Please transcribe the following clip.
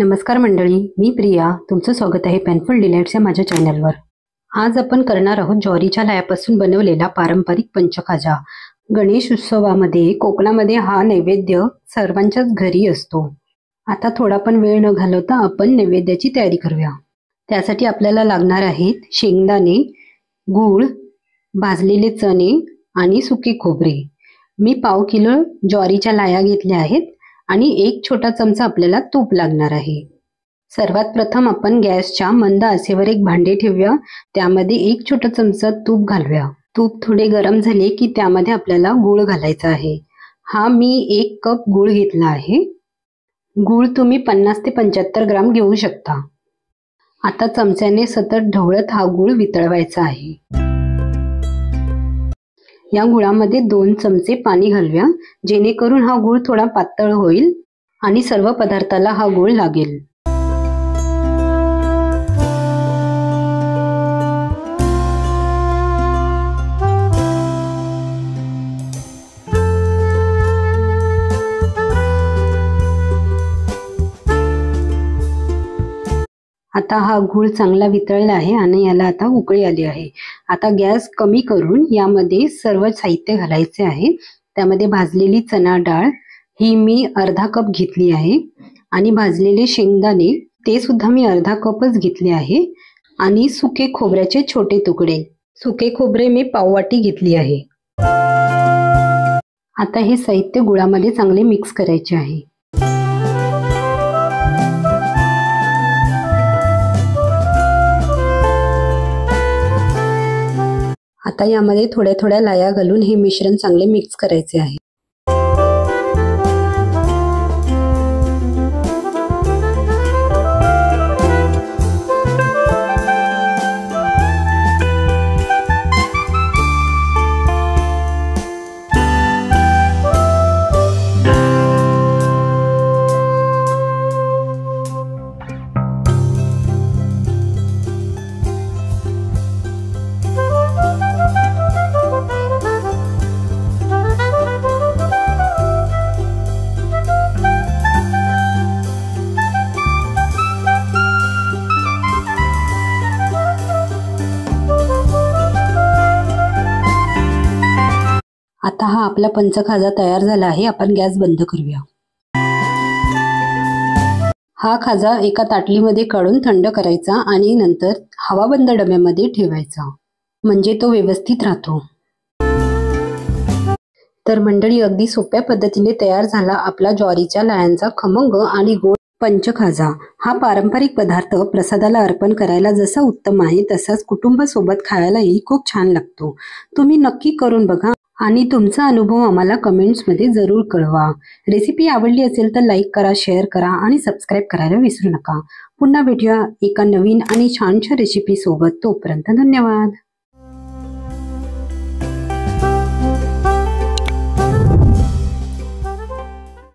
नमस्कार मंडळी, मी प्रिया. तुमचं स्वागत आहे पेनफुल डिलाइट्स या माझ्या चॅनलवर. आज आपण करणार आहोत ज्वारीच्या लाह्यापासून बनवलेला पारंपरिक पंचखाजा. गणेश उत्सवामध्ये कोकणामध्ये हा नैवेद्य सर्वांच्याच घरी असतो. आता थोडा पण वेळ न घालवता आपण नैवेद्याची तयारी करूया. त्यासाठी आपल्याला लागणार आहेत शेंगदाणे, गूळ, भाजलेले चणे आणि सुके खोबरे. मी 1/2 किलो ज्वारीच्या लाह्या घेतल्या आहेत आणि 1 छोटा चमचा आपल्याला तूप लागणार आहे. सर्वात प्रथम आपण गॅसच्या मंद आचेवर एक भांडे ठेवूया. त्यामध्ये 1 छोटा चमचा तूप घालूया. तूप थोडे गरम झाले की त्यामध्ये आपल्याला गूळ घालायचा आहे. हा मी 1 कप गूळ घेतला आहे. गूळ तुम्ही 50 ते 75 ग्राम घेऊ शकता. आता चमच्याने सतत ढवळत हा गूळ वितळवायचा आहे. या गुळामध्ये 2 चमचे पाणी घालूया, जेणेकरून हा गूळ थोडा पातळ होईल आणि सर्व पदार्थाला हा गूळ लागेल. आता हा गूळ चांगला वितळला आहे आणि याला आता उकळी आली आहे. आता गॅस कमी करून यामध्ये सर्व साहित्य घालायचे आहे. त्यामध्ये भाजलेली चणा डाळ ही मी अर्धा कप घेतली आहे आणि भाजलेले शेंगदाणे ते सुद्धा मी अर्धा कपच घेतले आहे आणि सुके खोबऱ्याचे छोटे तुकडे. सुके खोबरे मी पाव वाटी घेतली आहे. आता हे साहित्य गुळामध्ये चांगले मिक्स करायचे आहे. आता यामध्ये थोड्या थोड्या लाह्या घालून हे मिश्रण चांगले मिक्स करायचे आहे. आता हा आपला पंचखाजा तयार झाला आहे. आपण गॅस बंद करूया. हा खाजा एका ताटलीमध्ये काढून थंड करायचा आणि नंतर हवाबंद डब्यामध्ये ठेवायचा, म्हणजे तो व्यवस्थित राहतो. तर मंडळी, अगदी सोप्या पद्धतीने तयार झाला आपला ज्वारीच्या लाह्यांचा खमंग आणि गोड पंचखाजा. हा पारंपरिक पदार्थ प्रसादाला अर्पण करायला जसा उत्तम आहे, तसाच कुटुंबासोबत खायलाही खूप छान लागतो. तुम्ही नक्की करून बघा आणि तुमचा अनुभव आम्हाला कमेंट्समध्ये जरूर कळवा. रेसिपी आवडली असेल तर लाईक करा, शेअर करा आणि सबस्क्राईब करायला विसरू नका. पुन्हा भेटूया एका नवीन आणि छानशा रेसिपी सोबत. तोपर्यंत धन्यवाद.